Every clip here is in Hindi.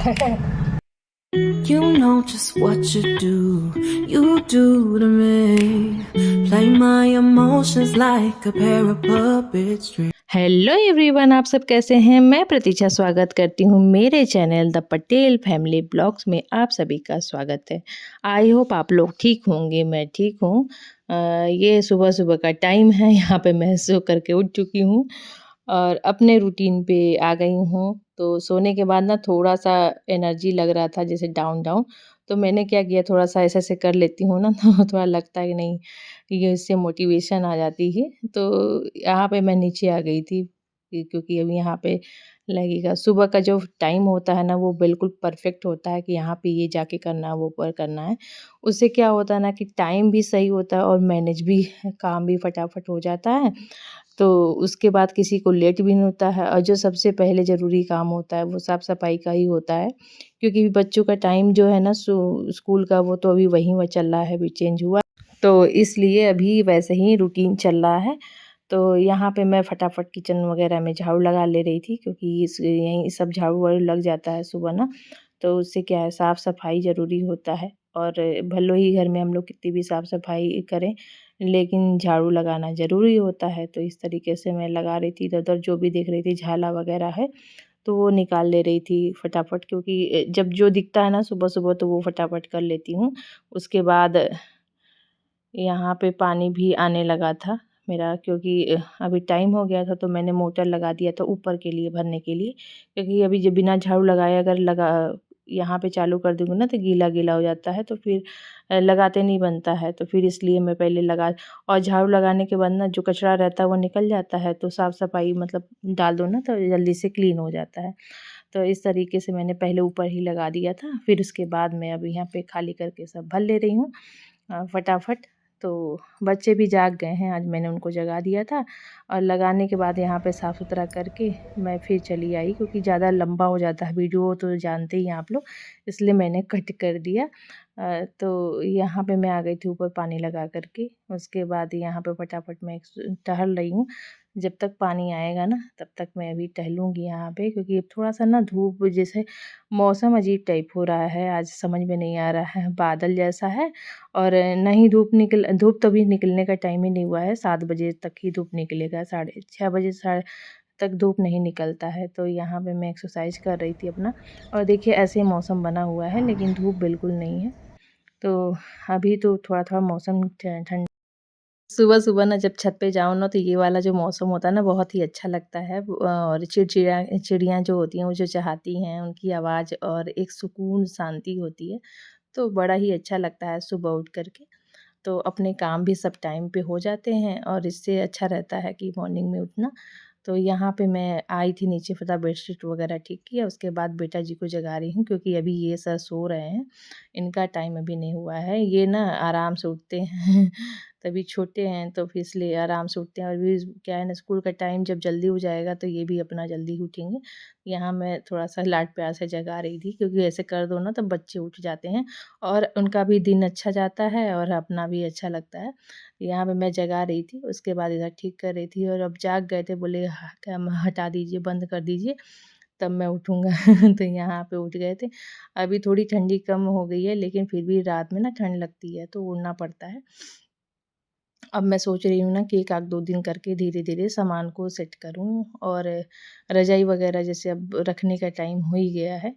You know just what you do to me. Play my emotions like a pair of puppet strings. Hello everyone, आप सब कैसे हैं। मैं प्रतीक्षा स्वागत करती हूँ मेरे channel the Patel family blogs में। आप सभी का स्वागत है। आई होप आप लोग ठीक होंगे। मैं ठीक हूँ। ये सुबह सुबह का टाइम है। यहाँ पे मैं सो करके उठ चुकी हूँ और अपने रूटीन पे आ गई हूँ। तो सोने के बाद ना थोड़ा सा एनर्जी लग रहा था जैसे डाउन डाउन। तो मैंने क्या किया, थोड़ा सा ऐसे ऐसे कर लेती हूँ ना तो थोड़ा लगता है कि नहीं, ये इससे मोटिवेशन आ जाती है। तो यहाँ पे मैं नीचे आ गई थी क्योंकि अभी यहाँ पे लगेगा सुबह का जो टाइम होता है ना, वो बिल्कुल परफेक्ट होता है कि यहाँ पे ये जाके करना है, वो पर करना है। उससे क्या होता है ना कि टाइम भी सही होता है और मैनेज भी, काम भी फटाफट हो जाता है। तो उसके बाद किसी को लेट भी नहीं होता है और जो सबसे पहले ज़रूरी काम होता है वो साफ़-सफ़ाई का ही होता है। क्योंकि बच्चों का टाइम जो है ना स्कूल का, वो तो अभी वहीं वो चल रहा है, अभी चेंज हुआ। तो इसलिए अभी वैसे ही रूटीन चल रहा है। तो यहाँ पे मैं फटाफट किचन वगैरह में झाड़ू लगा ले रही थी क्योंकि इस यहीं सब झाड़ू-वाड़ू लग जाता है सुबह ना, तो उससे क्या है, साफ़-सफ़ाई ज़रूरी होता है। और भले ही घर में हम लोग कितनी भी साफ़-सफ़ाई करें, लेकिन झाड़ू लगाना ज़रूरी होता है। तो इस तरीके से मैं लगा रही थी, इधर-उधर जो भी देख रही थी झाला वगैरह है, तो वो निकाल ले रही थी फटाफट। क्योंकि जब जो दिखता है ना सुबह-सुबह तो वो फटाफट कर लेती हूँ। उसके बाद यहाँ पे पानी भी आने लगा था मेरा, क्योंकि अभी टाइम हो गया था तो मैंने मोटर लगा दिया था ऊपर के लिए भरने के लिए। क्योंकि अभी जब बिना झाड़ू लगाए अगर यहाँ पे चालू कर दूँगी ना तो गीला-गीला हो जाता है, तो फिर लगाते नहीं बनता है। तो फिर इसलिए मैं पहले लगा, और झाड़ू लगाने के बाद ना जो कचरा रहता है वो निकल जाता है, तो साफ़-सफ़ाई मतलब डाल दो ना तो जल्दी से क्लीन हो जाता है। तो इस तरीके से मैंने पहले ऊपर ही लगा दिया था, फिर उसके बाद मैं अब यहाँ पे खाली करके सब भर ले रही हूँ फटाफट। तो बच्चे भी जाग गए हैं, आज मैंने उनको जगा दिया था और लगाने के बाद यहाँ पे साफ़-सुथरा करके मैं फिर चली आई, क्योंकि ज़्यादा लंबा हो जाता है वीडियो तो जानते ही हैं आप लोग, इसलिए मैंने कट कर दिया। तो यहाँ पे मैं आ गई थी ऊपर पानी लगा कर के। उसके बाद यहाँ पे फटाफट मैं टहल रही हूँ। जब तक पानी आएगा ना तब तक मैं अभी टहलूँगी यहाँ पे, क्योंकि अब थोड़ा-सा ना धूप जैसे मौसम अजीब टाइप हो रहा है, आज समझ में नहीं आ रहा है, बादल जैसा है। और नहीं धूप तो अभी निकलने का टाइम ही नहीं हुआ है, 7 बजे तक ही धूप निकलेगा, साढ़े 6 बजे साढ़े तक धूप नहीं निकलता है। तो यहाँ पे मैं एक्सरसाइज कर रही थी अपना, और देखिए ऐसे ही मौसम बना हुआ है लेकिन धूप बिल्कुल नहीं है। तो अभी तो थोड़ा-थोड़ा मौसम ठंड, सुबह-सुबह ना जब छत पे जाओ ना तो ये वाला जो मौसम होता है ना बहुत ही अच्छा लगता है। और चिड़ियाँ जो होती हैं वो जो चहाती हैं, उनकी आवाज़ और एक सुकून शांति होती है। तो बड़ा ही अच्छा लगता है सुबह उठ कर के। तो अपने काम भी सब टाइम पे हो जाते हैं और इससे अच्छा रहता है कि मॉर्निंग में उठना। तो यहाँ पे मैं आई थी नीचे, बेडशीट वगैरह ठीक किया, उसके बाद बेटा जी को जगा रही हूँ क्योंकि अभी ये सर सो रहे हैं, इनका टाइम अभी नहीं हुआ है। ये ना आराम से उठते हैं तभी छोटे हैं तो फिर इसलिए आराम से उठते हैं, और भी क्या है ना, स्कूल का टाइम जब जल्दी हो जाएगा तो ये भी अपना जल्दी ही उठेंगे। यहाँ मैं थोड़ा-सा लाड प्यार से जगा रही थी, क्योंकि ऐसे कर दो ना तो बच्चे उठ जाते हैं और उनका भी दिन अच्छा जाता है और अपना भी अच्छा लगता है। यहाँ पे मैं जगा रही थी, उसके बाद इधर ठीक कर रही थी, और अब जाग गए थे, बोले क्या हटा दीजिए, बंद कर दीजिए, तब मैं उठूँगा तो यहाँ पे उठ गए थे। अभी थोड़ी ठंडी कम हो गई है लेकिन फिर भी रात में ना ठंड लगती है तो उड़ना पड़ता है। अब मैं सोच रही हूँ ना कि 1 आध 2 दिन करके धीरे-धीरे सामान को सेट करूँ, और रज़ाई वग़ैरह जैसे अब रखने का टाइम हो ही गया है।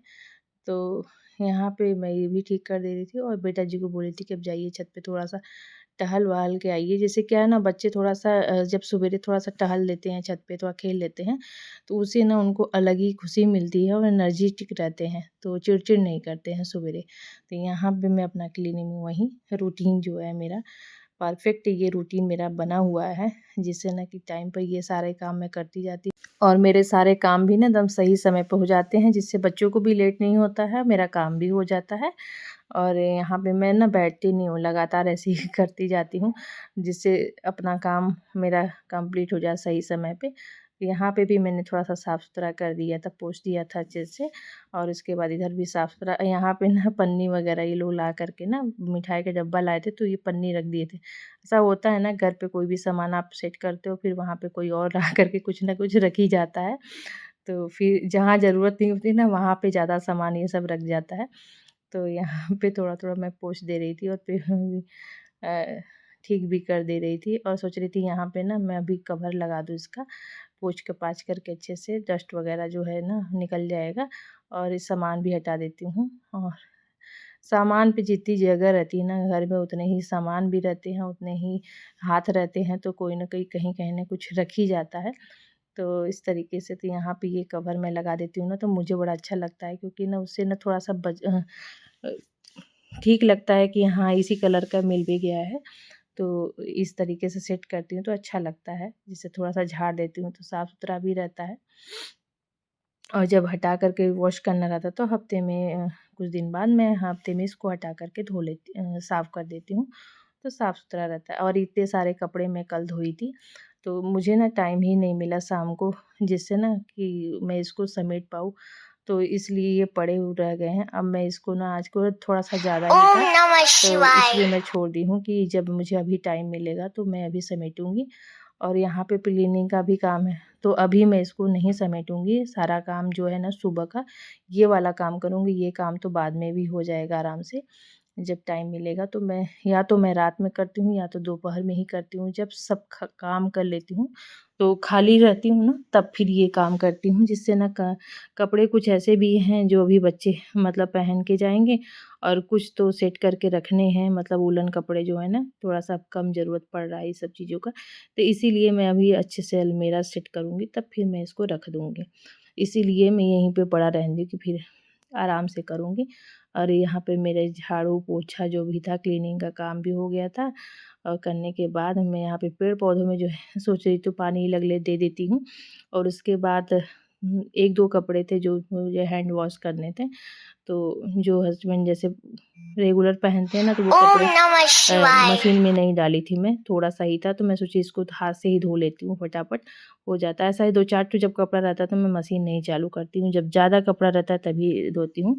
तो यहाँ पे मैं ये भी ठीक कर दे रही थी और बेटा जी को बोल रही थी कि अब जाइए छत पे थोड़ा-सा टहल-वहल के आइए। जैसे क्या है ना, बच्चे थोड़ा-सा जब सवेरे थोड़ा-सा टहल लेते हैं छत पे, थोड़ा खेल लेते हैं, तो उससे ना उनको अलग ही खुशी मिलती है और एनर्जेटिक रहते हैं, तो चिड़चिड़ नहीं करते हैं सवेरे। तो यहाँ पे मैं अपना क्लीनिंग वहीं रूटीन जो है मेरा परफेक्ट, ये रूटीन मेरा बना हुआ है, जिससे ना कि टाइम पर ये सारे काम मैं करती जाती हूँ और मेरे सारे काम भी ना एकदम सही समय पे हो जाते हैं, जिससे बच्चों को भी लेट नहीं होता है, मेरा काम भी हो जाता है। और यहाँ पे मैं ना बैठती नहीं हूँ, लगातार ऐसे ही करती जाती हूँ, जिससे अपना काम मेरा कंप्लीट हो जाए सही समय पे। यहाँ पे भी मैंने थोड़ा-सा साफ-सुथरा कर दिया था, पोंछ दिया था अच्छे से, और उसके बाद इधर भी साफ-सुथरा, यहाँ पे ना पन्नी वगैरह ये लोग ला कर के ना, मिठाई का डब्बा लाए थे तो ये पन्नी रख दिए थे। ऐसा होता है ना, घर पे कोई भी सामान आप सेट करते हो फिर वहाँ पे कोई और ला कर के कुछ ना कुछ रख ही जाता है। तो फिर जहाँ ज़रूरत नहीं होती ना वहाँ पे ज़्यादा सामान ये सब रख जाता है। तो यहाँ पे थोड़ा-थोड़ा मैं पोंछ दे रही थी और फिर अ, ठीक भी कर दे रही थी और सोच रही थी यहाँ पे ना मैं अभी कवर लगा दूँ इसका, पोंछ के पाछ करके अच्छे से डस्ट वगैरह जो है ना निकल जाएगा और इस सामान भी हटा देती हूँ। और सामान पे जितनी जगह रहती है ना घर में उतने ही सामान भी रहते हैं, उतने ही हाथ रहते हैं, तो कोई ना कोई कहीं न कुछ रख ही जाता है। तो इस तरीके से तो यहाँ पे ये कवर मैं लगा देती हूँ ना तो मुझे बड़ा अच्छा लगता है, क्योंकि ना उससे ना थोड़ा-सा अ, ठीक लगता है कि हाँ, इसी कलर का मिल भी गया है। तो इस तरीके से सेट करती हूँ तो अच्छा लगता है। जिससे थोड़ा-सा झाड़ देती हूँ तो साफ-सुथरा भी रहता है। और जब हटा कर के वॉश करना रहता है तो हफ्ते में कुछ दिन बाद मैं हफ्ते में इसको हटा कर के साफ़ कर देती हूँ, तो साफ़-सुथरा रहता है। और इतने सारे कपड़े मैं कल धोई थी, तो मुझे ना टाइम ही नहीं मिला शाम को, जिससे ना कि मैं इसको समेट पाऊँ, तो इसलिए ये पड़े हुए रह गए हैं। अब मैं इसको ना आज को थोड़ा-सा ज़्यादा ही ओम था, नमः तो शिवाय। इसलिए मैं छोड़ दी हूँ कि जब मुझे अभी टाइम मिलेगा तो मैं अभी समेटूँगी। और यहाँ पे क्लीनिंग का भी काम है, तो अभी मैं इसको नहीं समेटूँगी, सारा काम जो है ना सुबह का, ये वाला काम करूँगी, ये काम तो बाद में भी हो जाएगा आराम से। जब टाइम मिलेगा तो मैं या तो मैं रात में करती हूँ या तो दोपहर में ही करती हूँ। जब सब काम कर लेती हूँ तो खाली रहती हूँ ना तब फिर ये काम करती हूँ, जिससे ना कपड़े कुछ ऐसे भी हैं जो अभी बच्चे मतलब पहन के जाएंगे, और कुछ तो सेट करके रखने हैं, मतलब वूलन कपड़े जो है ना थोड़ा सा अब कम ज़रूरत पड़ रहा है इस सब चीज़ों का, तो इसीलिए मैं अभी अच्छे से अलमीरा सेट करूँगी तब फिर मैं इसको रख दूँगी। इसीलिए मैं यहीं पे पड़ा रहने दूँ कि फिर आराम से करूँगी। और यहाँ पे मेरे झाड़ू पोछा जो भी था, क्लीनिंग का काम भी हो गया था। और करने के बाद मैं यहाँ पे पेड़-पौधों में जो है सोच रही तो पानी लगले दे देती हूँ। और उसके बाद 1-2 कपड़े थे जो मुझे हैंड वॉश करने थे, तो जो हस्बैंड जैसे रेगुलर पहनते हैं ना, तो वो ओम कपड़े नमः शिवाय। मशीन में नहीं डाली थी मैं, थोड़ा-सा ही था, तो मैं सोची इसको तो हाथ से ही धो लेती हूँ, फटाफट हो जाता है। ऐसा ही 2-4 ठो जब कपड़ा रहता है तो मैं मशीन नहीं चालू करती हूँ, जब ज़्यादा कपड़ा रहता है तभी धोती हूँ।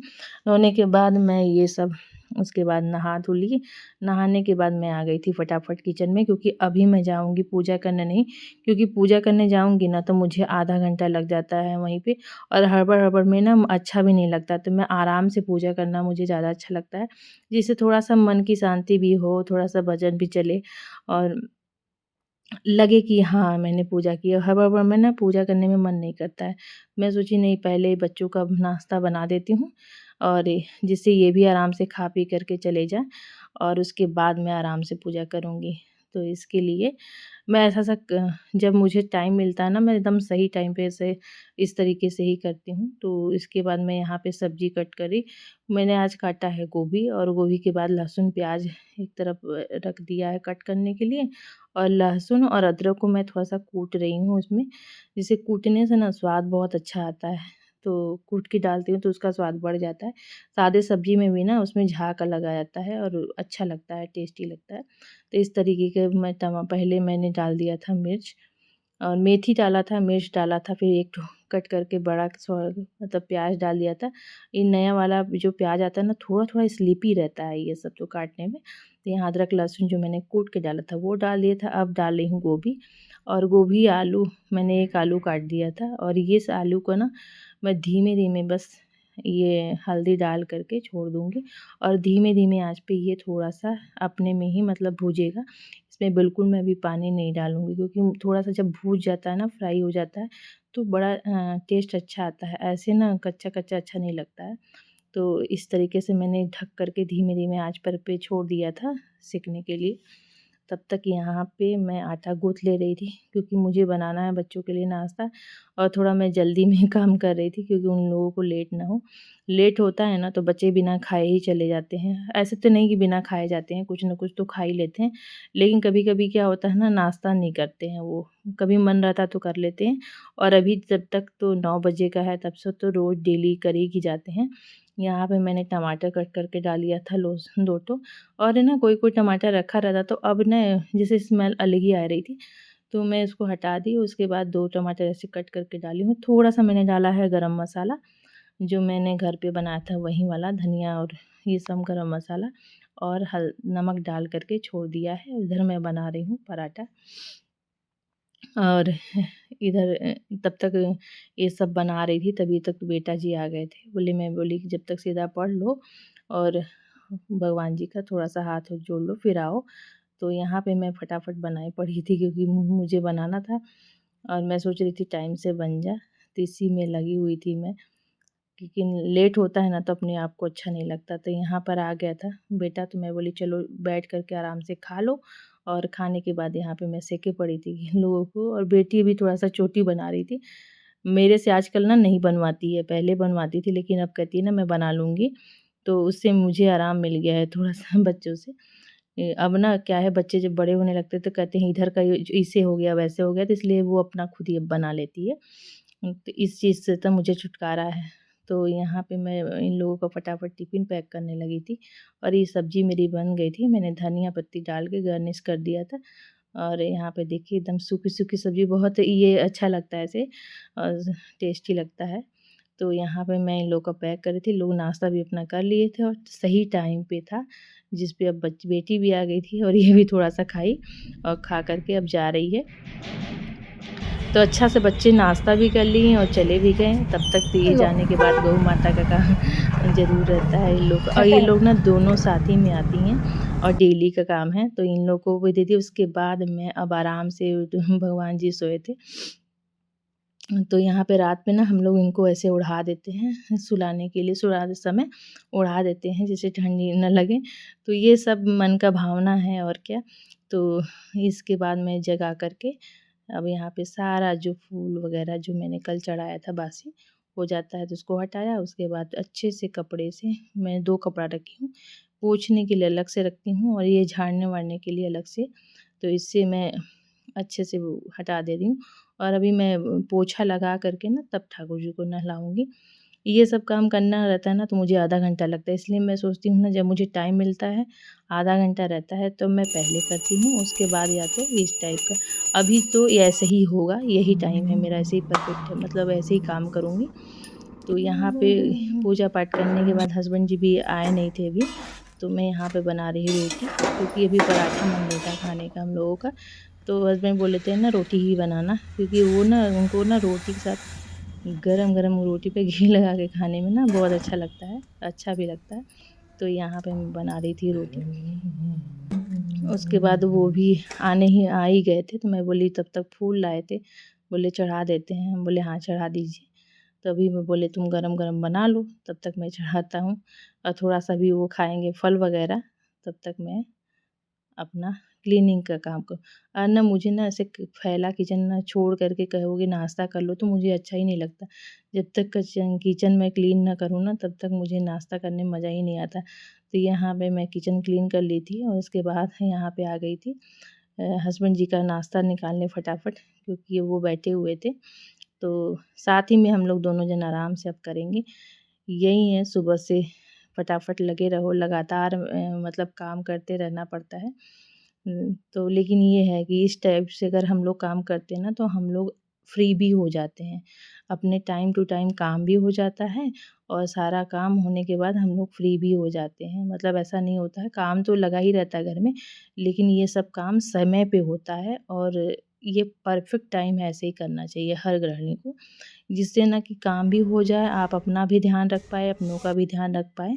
धोने के बाद मैं ये सब उसके बाद नहा धो ली, नहाने के बाद मैं आ गई थी फटाफट किचन में, क्योंकि अभी मैं जाऊँगी पूजा करने नहीं, क्योंकि पूजा करने जाऊँगी ना तो मुझे आधा घंटा लग जाता है वहीं पे, और हड़बड़-हड़बड़ में ना अच्छा भी नहीं लगता, तो मैं आराम से पूजा करना मुझे ज़्यादा अच्छा लगता है। जिससे थोड़ा-सा मन की शांति भी हो, थोड़ा-सा भजन भी चले और लगे कि हाँ, मैंने पूजा की है। हड़बड़ में ना पूजा करने में मन नहीं करता है। मैं सोची नहीं, पहले बच्चों का नाश्ता बना देती हूँ और जिससे ये भी आराम से खा पी कर के चले जाएँ, और उसके बाद मैं आराम से पूजा करूँगी। तो इसके लिए मैं ऐसा-सा क जब मुझे टाइम मिलता है ना, मैं एकदम सही टाइम पे ऐसे इस तरीके से ही करती हूँ। तो इसके बाद मैं यहाँ पे सब्ज़ी कट करी। मैंने आज काटा है गोभी, और गोभी के बाद लहसुन, प्याज़ एक तरफ रख दिया है कट करने के लिए, और लहसुन और अदरक को मैं थोड़ा-सा कूट रही हूँ उसमें। जिससे कूटने से ना स्वाद बहुत अच्छा आता है, तो कूट के डालती हूँ तो उसका स्वाद बढ़ जाता है। सादे सब्ज़ी में भी ना उसमें झाग अलग आ जाता है और अच्छा लगता है, टेस्टी लगता है। तो इस तरीके के मैं पहले मैंने डाल दिया था मिर्च, और मेथी डाला था, मिर्च डाला था, फिर एक ठो कट करके बड़ा मतलब प्याज़ डाल दिया था। ये नया वाला जो प्याज़ आता है ना, थोड़ा-थोड़ा स्लिपी रहता है ये सब तो काटने में। तो यहाँ अदरक, लहसुन जो मैंने कूट के डाला था वो डाल दिया था। अब डाल रही हूँ गोभी, और गोभी, आलू, मैंने एक आलू काट दिया था, और ये इस आलू को ना मैं धीमे-धीमे बस ये हल्दी डाल कर के छोड़ दूँगी, और धीमे-धीमे आँच पे ये थोड़ा-सा अपने में ही मतलब भूनेगा। इसमें बिल्कुल मैं अभी पानी नहीं डालूँगी, क्योंकि थोड़ा-सा जब भून जाता है ना, फ्राई हो जाता है, तो बड़ा टेस्ट अच्छा आता है। ऐसे ना कच्चा-कच्चा अच्छा नहीं लगता है। तो इस तरीके से मैंने ढक कर के धीमे-धीमे आँच पर पे छोड़ दिया था सिकने के लिए। तब तक यहाँ पे मैं आटा गूँथ ले रही थी, क्योंकि मुझे बनाना है बच्चों के लिए नाश्ता, और थोड़ा मैं जल्दी में काम कर रही थी क्योंकि उन लोगों को लेट ना हो। लेट होता है ना तो बच्चे बिना खाए ही चले जाते हैं। ऐसे तो नहीं कि बिना खाए जाते हैं, कुछ ना कुछ तो खा ही लेते हैं। लेकिन कभी-कभी क्या होता है ना, नाश्ता नहीं करते हैं वो, कभी मन रहता है तो कर लेते हैं, और अभी जब तक तो 9 बजे का है तब से तो रोज़ डेली कर ही जाते हैं। यहाँ पे मैंने टमाटर कट करके डाल दिया था 2 ठो, और है ना कोई-कोई टमाटर रखा रहता तो अब ना जैसे स्मेल अलग ही आ रही थी, तो मैं इसको हटा दी। उसके बाद 2 टमाटर ऐसे कट करके डाली हूँ। थोड़ा-सा मैंने डाला है गरम मसाला, जो मैंने घर पे बनाया था वही वाला, धनिया और ये सब गरम मसाला, और नमक डाल कर के छोड़ दिया है। इधर मैं बना रही हूँ पराठा। और इधर तब तक ये सब बना रही थी, तभी तक बेटा जी आ गए थे। मैं बोली कि जब तक सीधा पढ़ लो और भगवान जी का थोड़ा-सा हाथ जोड़ लो फिर आओ। तो यहाँ पे मैं फटाफट बनाई पड़ी थी क्योंकि मुझे बनाना था और मैं सोच रही थी टाइम से बन जाए, तो इसी में लगी हुई थी मैं। क्योंकि लेट होता है ना तो अपने आप को अच्छा नहीं लगता। तो यहाँ पर आ गया था बेटा, तो मैं बोली चलो बैठ कर के आराम से खा लो। और खाने के बाद यहाँ पे मैं सेके पड़ी थी इन लोगों को, और बेटी भी थोड़ा-सा चोटी बना रही थी। मेरे से आजकल ना नहीं बनवाती है, पहले बनवाती थी लेकिन अब कहती है ना मैं बना लूँगी। तो उससे मुझे आराम मिल गया है थोड़ा-सा बच्चों से। अब ना क्या है, बच्चे जब बड़े होने लगते हैं तो कहते हैं इधर का ये ऐसे हो गया, वैसे हो गया, तो इसलिए वो अपना खुद ही अब बना लेती है। तो इस चीज़ से तो मुझे छुटकारा है। तो यहाँ पे मैं इन लोगों का फटाफट टिफ़िन पैक करने लगी थी और ये सब्ज़ी मेरी बन गई थी। मैंने धनिया पत्ती डाल के गार्निश कर दिया था और यहाँ पे देखिए एकदम सूखी-सूखी सब्ज़ी, बहुत ये अच्छा लगता है ऐसे और टेस्टी लगता है। तो यहाँ पे मैं इन लोगों का पैक कर रही थी। लोग नाश्ता भी अपना कर लिए थे और सही टाइम पे था, जिस पे अब बेटी भी आ गई थी और ये भी थोड़ा-सा खाई और खा कर के अब जा रही है। तो अच्छा से बच्चे नाश्ता भी कर लिए और चले भी गए। तब तक तो ये जाने के बाद गऊ माता का काम ज़रूर रहता है इन लोग का। और ये लोग ना दोनों साथ ही में आती हैं और डेली का काम है। तो इन लोग को भी दे दी, उसके बाद मैं अब आराम से भगवान जी सोए थे। तो यहाँ पे रात में ना हम लोग इनको ऐसे उड़ा देते हैं सुलाने के लिए, सुलाते समय उड़ा देते हैं जिससे ठंडी न लगे। तो ये सब मन का भावना है और क्या। तो इसके बाद मैं जगा कर के अब यहाँ पे सारा जो फूल वगैरह जो मैंने कल चढ़ाया था बासी हो जाता है तो उसको हटाया। उसके बाद अच्छे से कपड़े से मैं 2 कपड़ा रखी हूँ, पोंछने के लिए अलग से रखती हूँ और ये झाड़ने-वाड़ने के लिए अलग से। तो इससे मैं अच्छे से वो हटा दे रही हूँ और अभी मैं पोछा लगा कर के ना तब ठाकुर जी को नहलाऊँगी। ये सब काम करना रहता है ना तो मुझे आधा घंटा लगता है, इसलिए मैं सोचती हूँ ना जब मुझे टाइम मिलता है, आधा घंटा रहता है तो मैं पहले करती हूँ, उसके बाद या तो इस टाइप का। अभी तो ये ऐसे ही होगा, यही टाइम है मेरा, ऐसे ही परफेक्ट है, मतलब ऐसे ही काम करूँगी। तो यहाँ पे पूजा पाठ करने के बाद हस्बैंड जी भी आए नहीं थे अभी, तो मैं यहाँ पे बना रही हूँ रोटी, क्योंकि अभी पराठा मन नहीं था खाने का हम लोगों का। तो हस्बैंड बोले थे ना रोटी ही बनाना, क्योंकि वो ना उनको ना रोटी के साथ गरम-गरम रोटी पे घी लगा के खाने में ना बहुत अच्छा लगता है, अच्छा भी लगता है। तो यहाँ पे मैं बना रही थी रोटी। उसके बाद वो भी आ ही गए थे, तो मैं बोली तब तक फूल लाए थे, बोले चढ़ा देते हैं। हम बोले हाँ चढ़ा दीजिए। तभी मैं बोले तुम गरम-गरम बना लो, तब तक मैं चढ़ाता हूँ और थोड़ा-सा भी वो खाएँगे फल वगैरह, तब तक मैं अपना क्लीनिंग का काम करूँ। और ना मुझे ना ऐसे फैला किचन ना छोड़ कर के कहोगे नाश्ता कर लो तो मुझे अच्छा ही नहीं लगता। जब तक किचन में क्लीन ना करूँ ना तब तक मुझे नाश्ता करने में मज़ा ही नहीं आता। तो यहाँ पे मैं किचन क्लीन कर ली थी और उसके बाद यहाँ पे आ गई थी हस्बैंड जी का नाश्ता निकालने फटाफट, क्योंकि वो बैठे हुए थे। तो साथ ही में हम लोग दोनों जन आराम से अब करेंगे। यही है, सुबह से फटाफट लगे रहो, लगातार मतलब काम करते रहना पड़ता है। तो लेकिन ये है कि इस टाइप से अगर हम लोग काम करते हैं ना तो हम लोग फ्री भी हो जाते हैं। अपने टाइम टू टाइम काम भी हो जाता है और सारा काम होने के बाद हम लोग फ्री भी हो जाते हैं। मतलब ऐसा नहीं होता है, काम तो लगा ही रहता है घर में, लेकिन ये सब काम समय पे होता है और ये परफेक्ट टाइम है, ऐसे ही करना चाहिए हर गृहिणी को। जिससे ना कि काम भी हो जाए, आप अपना भी ध्यान रख पाएँ, अपनों का भी ध्यान रख पाएँ।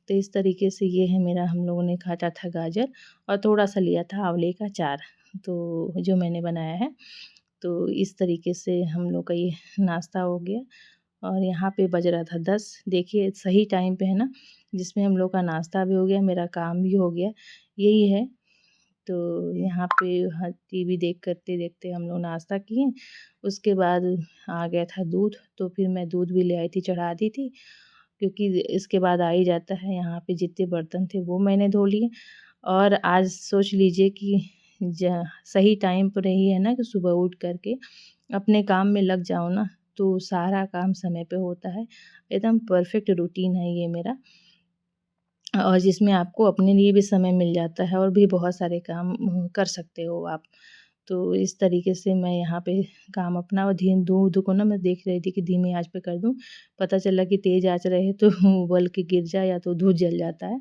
तो इस तरीके से ये है मेरा, हम लोगों ने काटा था गाजर और थोड़ा-सा लिया था आँवले का अचार, तो जो मैंने बनाया है। तो इस तरीके से हम लोग का ये नाश्ता हो गया और यहाँ पे बज रहा था 10। देखिए सही टाइम पे है ना, जिसमें हम लोग का नाश्ता भी हो गया, मेरा काम भी हो गया, यही है। तो यहाँ पे टीवी देखते-देखते हम लोग नाश्ता किए। उसके बाद आ गया था दूध, तो फिर मैं दूध भी ले आई थी, चढ़ा दी थी, क्योंकि इसके बाद आ ही जाता है। यहाँ पे जितने बर्तन थे वो मैंने धो लिए और आज सोच लीजिए कि ज सही टाइम पर ही है ना कि सुबह उठ कर के अपने काम में लग जाओ ना, तो सारा काम समय पे होता है। एकदम परफेक्ट रूटीन है ये मेरा। और जिसमें आपको अपने लिए भी समय मिल जाता है और भी बहुत सारे काम कर सकते हो आप। तो इस तरीके से मैं यहाँ पे काम अपना और दूध को ना मैं देख रही थी कि धीमी आँच पे कर दूँ। पता चला कि तेज़ आँच रहे तो उबल के गिर जाए या तो दूध जल जाता है।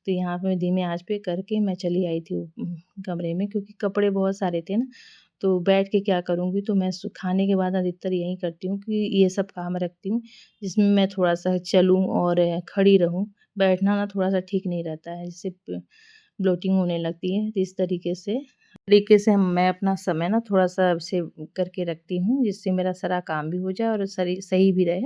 तो यहाँ पे मैं धीमी आँच पे करके मैं चली आई थी कमरे में, क्योंकि कपड़े बहुत सारे थे ना, तो बैठ के क्या करूँगी, तो मैं खाने के बाद अधिकतर यही करती हूँ कि ये सब काम रखती हूँ जिसमें मैं थोड़ा-सा चलूँ और खड़ी रहूँ। बैठना ना थोड़ा-सा ठीक नहीं रहता है, जिससे प ब्लोटिंग होने लगती है। तो इस तरीके से मैं अपना समय ना थोड़ा-सा सेव करके रखती हूँ, जिससे मेरा सारा काम भी हो जाए और सही भी रहे।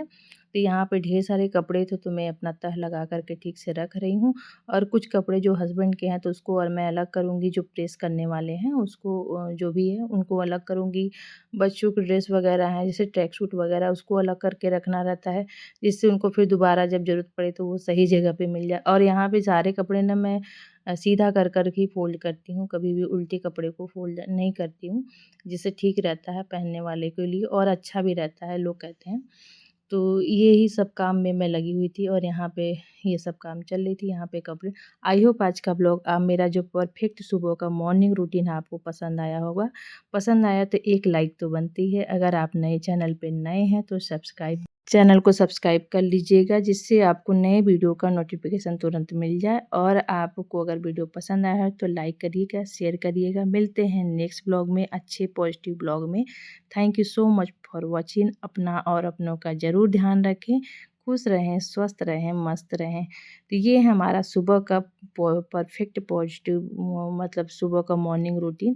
तो यहाँ पे ढेर सारे कपड़े थे, तो मैं अपना तह लगा कर के ठीक से रख रही हूँ, और कुछ कपड़े जो हस्बैंड के हैं तो उसको और मैं अलग करूँगी, जो प्रेस करने वाले हैं उसको जो भी है उनको अलग करूँगी। बच्चों की ड्रेस वगैरह हैं, जैसे ट्रैक सूट वगैरह, उसको अलग करके रखना रहता है, जिससे उनको फिर दोबारा जब ज़रूरत पड़े तो वो सही जगह पे मिल जाए। और यहाँ पे सारे कपड़े ना मैं सीधा कर के ही फ़ोल्ड करती हूँ, कभी भी उल्टे कपड़े को फ़ोल्ड नहीं करती हूँ, जिससे ठीक रहता है पहनने वाले के लिए और अच्छा भी रहता है, लोग कहते हैं। तो ये ही सब काम में मैं लगी हुई थी और यहाँ पे ये सब काम चल रही थी, यहाँ पे कपड़े। आई होप आज का ब्लॉग मेरा जो परफेक्ट सुबह का मॉर्निंग रूटीन है आपको पसंद आया होगा। पसंद आया तो एक लाइक तो बनती है। अगर आप नए चैनल पे नए हैं तो चैनल को सब्सक्राइब कर लीजिएगा, जिससे आपको नए वीडियो का नोटिफिकेशन तुरंत मिल जाए। और आपको अगर वीडियो पसंद आया है तो लाइक करिएगा, शेयर करिएगा। मिलते हैं नेक्स्ट ब्लॉग में, अच्छे पॉजिटिव ब्लॉग में। Thank you so much for watching. अपना और अपनों का ज़रूर ध्यान रखें। खुश रहें, स्वस्थ रहें, मस्त रहें। तो ये है हमारा सुबह का परफेक्ट पॉजिटिव मतलब सुबह का मॉर्निंग रूटीन,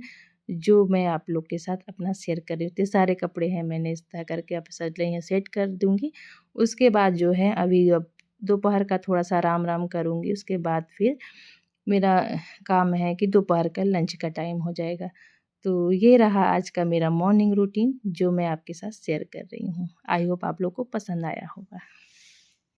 जो मैं आप लोग के साथ अपना शेयर कर रही हूँ। इतने सारे कपड़े हैं, मैंने इस तरह करके अब सज लिए हैं, सेट कर दूँगी। उसके बाद जो है अभी अब दोपहर का थोड़ा-सा आराम करूँगी। उसके बाद फिर मेरा काम है कि दोपहर का लंच का टाइम हो जाएगा। तो ये रहा आज का मेरा मॉर्निंग रूटीन, जो मैं आपके साथ शेयर कर रही हूँ। आई होप आप लोग को पसंद आया होगा।